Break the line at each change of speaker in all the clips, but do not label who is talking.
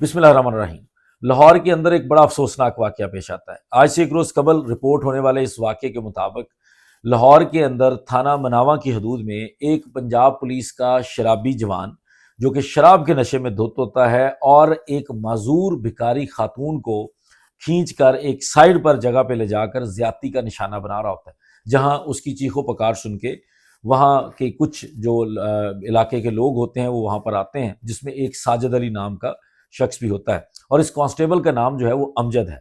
بسم اللہ الرحمن الرحیم۔ لاہور کے اندر ایک بڑا افسوسناک واقعہ پیش آتا ہے۔ آج سے ایک روز قبل رپورٹ ہونے والے اس واقعے کے مطابق لاہور کے اندر تھانہ مناواں کی حدود میں ایک پنجاب پولیس کا شرابی جوان جو کہ شراب کے نشے میں دھت ہوتا ہے اور ایک معذور بھکاری خاتون کو کھینچ کر ایک سائیڈ پر جگہ پہ لے جا کر زیادتی کا نشانہ بنا رہا ہوتا ہے، جہاں اس کی چیخ و پکار سن کے وہاں کے کچھ جو علاقے کے لوگ ہوتے ہیں وہ وہاں پر آتے ہیں، جس میں ایک ساجد علی نام کا شخص بھی ہوتا ہے، اور اس کانسٹیبل کا نام جو ہے وہ امجد ہے۔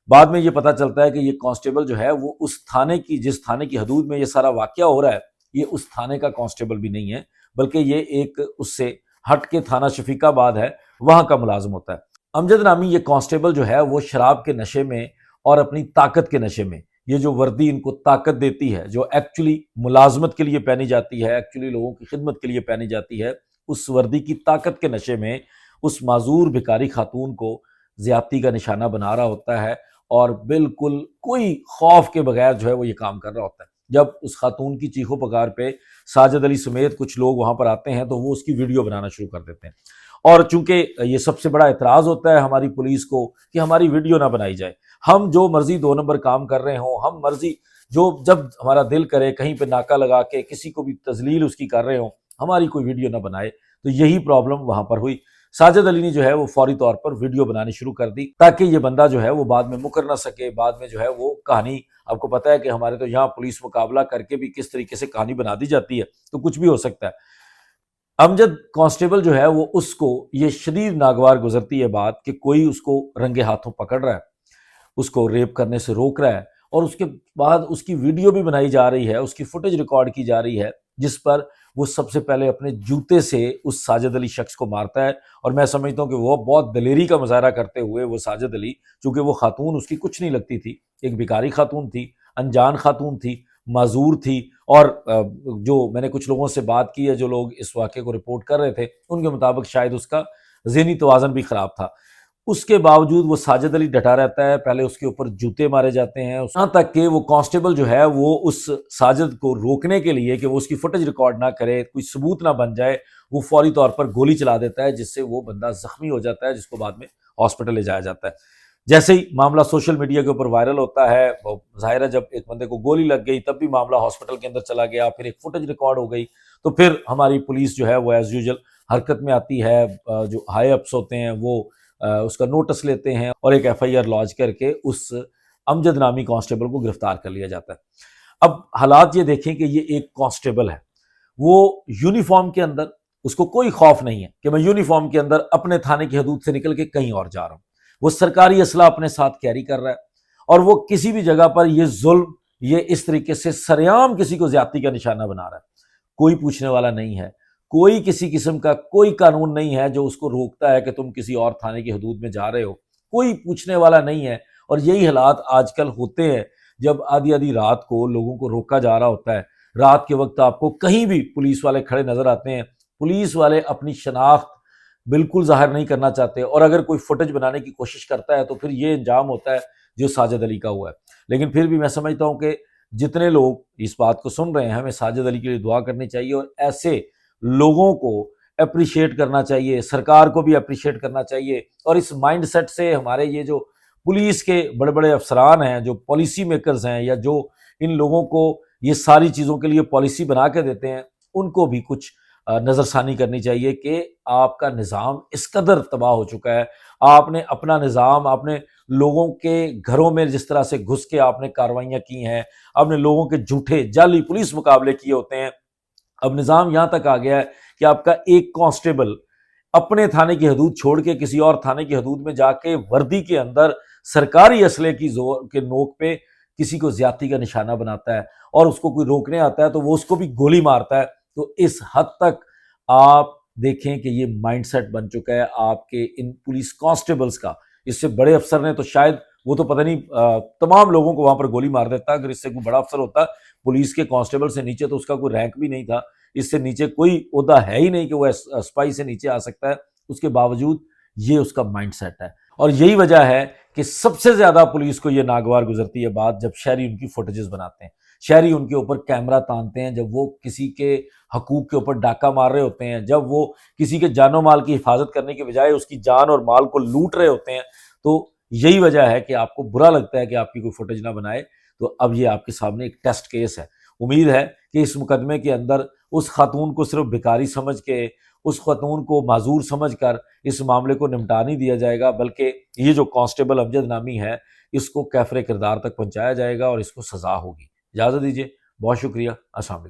بعد میں یہ پتہ چلتا ہے کہ یہ کانسٹیبل جو ہے وہ جس تھانے کی حدود میں یہ سارا واقعہ ہو رہا ہے، یہ اس تھانے کا کانسٹیبل بھی نہیں ہے، بلکہ یہ ایک اس سے ہٹ کے تھانہ شفیق آباد ہے، وہاں کا ملازم ہوتا ہے۔ امجد نامی یہ کانسٹیبل جو ہے وہ شراب کے نشے میں اور اپنی طاقت کے نشے میں، یہ جو وردی ان کو طاقت دیتی ہے، جو ایکچولی ملازمت کے لیے پہنی جاتی ہے، ایکچولی لوگوں کی خدمت کے لیے پہنی جاتی ہے، اس وردی کی طاقت کے نشے میں اس معذور بھکاری خاتون کو زیادتی کا نشانہ بنا رہا ہوتا ہے، اور بالکل کوئی خوف کے بغیر جو ہے وہ یہ کام کر رہا ہوتا ہے۔ جب اس خاتون کی چیخو پکار پہ ساجد علی سمیت کچھ لوگ وہاں پر آتے ہیں تو وہ اس کی ویڈیو بنانا شروع کر دیتے ہیں، اور چونکہ یہ سب سے بڑا اعتراض ہوتا ہے ہماری پولیس کو کہ ہماری ویڈیو نہ بنائی جائے، ہم جو مرضی 2 نمبر کام کر رہے ہوں، ہم مرضی جب ہمارا دل کرے کہیں پہ ناکہ لگا کے کسی کو بھی تذلیل اس کی کر رہے ہوں، ہماری کوئی ویڈیو نہ بنائے۔ تو یہی پرابلم وہاں پر ہوئی۔ ساجد علی نے جو ہے وہ فوری طور پر ویڈیو بنانی شروع کر دی تاکہ یہ بندہ جو ہے وہ بعد میں مکر نہ سکے، بعد میں جو ہے وہ کہانی، آپ کو پتہ ہے کہ ہمارے تو یہاں پولیس مقابلہ کر کے بھی کس طریقے سے کہانی بنا دی جاتی ہے، تو کچھ بھی ہو سکتا ہے۔ امجد کانسٹیبل جو ہے وہ اس کو یہ شدید ناگوار گزرتی ہے بات کہ کوئی اس کو رنگے ہاتھوں پکڑ رہا ہے، اس کو ریپ کرنے سے روک رہا ہے، اور اس کے بعد اس کی ویڈیو بھی بنائی جا رہی ہے، اس کی فوٹیج ریکارڈ کی جا رہی ہے، جس پر وہ سب سے پہلے اپنے جوتے سے اس ساجد علی شخص کو مارتا ہے۔ اور میں سمجھتا ہوں کہ وہ بہت دلیری کا مظاہرہ کرتے ہوئے وہ ساجد علی، چونکہ وہ خاتون اس کی کچھ نہیں لگتی تھی، ایک بھکاری خاتون تھی، انجان خاتون تھی، معذور تھی، اور جو میں نے کچھ لوگوں سے بات کی ہے، جو لوگ اس واقعے کو رپورٹ کر رہے تھے، ان کے مطابق شاید اس کا ذہنی توازن بھی خراب تھا۔ اس کے باوجود وہ ساجد علی ڈٹا رہتا ہے، پہلے اس کے اوپر جوتے مارے جاتے ہیں، یہاں تک کہ وہ کانسٹیبل جو ہے وہ اس ساجد کو روکنے کے لیے کہ وہ اس کی فوٹیج ریکارڈ نہ کرے، کوئی ثبوت نہ بن جائے، وہ فوری طور پر گولی چلا دیتا ہے، جس سے وہ بندہ زخمی ہو جاتا ہے، جس کو بعد میں ہاسپٹل لے جایا جاتا ہے۔ جیسے ہی معاملہ سوشل میڈیا کے اوپر وائرل ہوتا ہے، ظاہر ہے جب ایک بندے کو گولی لگ گئی تب بھی معاملہ ہاسپٹل کے اندر چلا گیا، پھر ایک فوٹیج ریکارڈ ہو گئی، تو پھر ہماری پولیس جو ہے وہ ایز یوزول حرکت میں آتی ہے، جو ہائی اپس ہوتے ہیں وہ اس کا نوٹس لیتے ہیں، اور ایک ایف آئی آر لانچ کر کے اس امجد نامی کانسٹیبل کو گرفتار کر لیا جاتا ہے۔ اب حالات یہ دیکھیں کہ یہ ایک کانسٹیبل ہے، وہ یونیفارم کے اندر، اس کو کوئی خوف نہیں ہے کہ میں یونیفارم کے اندر اپنے تھانے کی حدود سے نکل کے کہیں اور جا رہا ہوں، وہ سرکاری اسلحہ اپنے ساتھ کیری کر رہا ہے، اور وہ کسی بھی جگہ پر یہ ظلم، یہ اس طریقے سے سرعام کسی کو زیادتی کا نشانہ بنا رہا ہے، کوئی پوچھنے والا نہیں ہے، کوئی کسی قسم کا کوئی قانون نہیں ہے جو اس کو روکتا ہے کہ تم کسی اور تھانے کی حدود میں جا رہے ہو، کوئی پوچھنے والا نہیں ہے۔ اور یہی حالات آج کل ہوتے ہیں، جب آدھی آدھی رات کو لوگوں کو روکا جا رہا ہوتا ہے، رات کے وقت آپ کو کہیں بھی پولیس والے کھڑے نظر آتے ہیں، پولیس والے اپنی شناخت بالکل ظاہر نہیں کرنا چاہتے، اور اگر کوئی فوٹیج بنانے کی کوشش کرتا ہے تو پھر یہ انجام ہوتا ہے جو ساجد علی کا ہوا ہے۔ لیکن پھر بھی میں سمجھتا ہوں کہ جتنے لوگ اس بات کو سن رہے ہیں، ہمیں ساجد علی کے لیے دعا کرنی چاہیے، اور ایسے لوگوں کو اپریشیٹ کرنا چاہیے، سرکار کو بھی اپریشیٹ کرنا چاہیے، اور اس مائنڈ سیٹ سے ہمارے یہ جو پولیس کے بڑے بڑے افسران ہیں، جو پالیسی میکرز ہیں، یا جو ان لوگوں کو یہ ساری چیزوں کے لیے پالیسی بنا کے دیتے ہیں، ان کو بھی کچھ نظر ثانی کرنی چاہیے کہ آپ کا نظام اس قدر تباہ ہو چکا ہے، آپ نے اپنا نظام، آپ نے لوگوں کے گھروں میں جس طرح سے گھس کے آپ نے کارروائیاں کی ہیں، آپ نے لوگوں کے جھوٹے جعلی پولیس مقابلے کیے ہوتے ہیں، اب نظام یہاں تک آ گیا ہے کہ آپ کا ایک کانسٹیبل اپنے تھانے کی حدود چھوڑ کے کسی اور تھانے کی حدود میں جا کے وردی کے اندر سرکاری اسلحے کی زور کے نوک پہ کسی کو زیادتی کا نشانہ بناتا ہے، اور اس کو کوئی روکنے آتا ہے تو وہ اس کو بھی گولی مارتا ہے۔ تو اس حد تک آپ دیکھیں کہ یہ مائنڈ سیٹ بن چکا ہے آپ کے ان پولیس کانسٹیبلز کا۔ اس سے بڑے افسر نے تو شاید وہ تو پتہ نہیں تمام لوگوں کو وہاں پر گولی مار دیتا، اگر اس سے کوئی بڑا افسر ہوتا پولیس کے کانسٹیبل سے نیچے، تو اس کا کوئی رینک بھی نہیں تھا، اس سے نیچے کوئی عہدہ ہے ہی نہیں کہ وہ سپاہی سے نیچے آ سکتا ہے، اس کے باوجود یہ اس کا مائنڈ سیٹ ہے۔ اور یہی وجہ ہے کہ سب سے زیادہ پولیس کو یہ ناگوار گزرتی ہے بات جب شہری ان کی فوٹیجز بناتے ہیں، شہری ان کے اوپر کیمرہ تانتے ہیں، جب وہ کسی کے حقوق کے اوپر ڈاکہ مار رہے ہوتے ہیں، جب وہ کسی کے جان و مال کی حفاظت کرنے کے بجائے اس کی جان اور مال کو لوٹ رہے ہوتے ہیں، تو یہی وجہ ہے کہ آپ کو برا لگتا ہے کہ آپ کی کوئی فوٹیج نہ بنائے۔ تو اب یہ آپ کے سامنے ایک ٹیسٹ کیس ہے۔ امید ہے کہ اس مقدمے کے اندر اس خاتون کو صرف بیکاری سمجھ کے، اس خاتون کو معذور سمجھ کر اس معاملے کو نمٹا نہیں دیا جائے گا، بلکہ یہ جو کانسٹیبل امجد نامی ہے اس کو کیفر کردار تک پہنچایا جائے گا اور اس کو سزا ہوگی۔ اجازت دیجیے، بہت شکریہ، السلام علیکم۔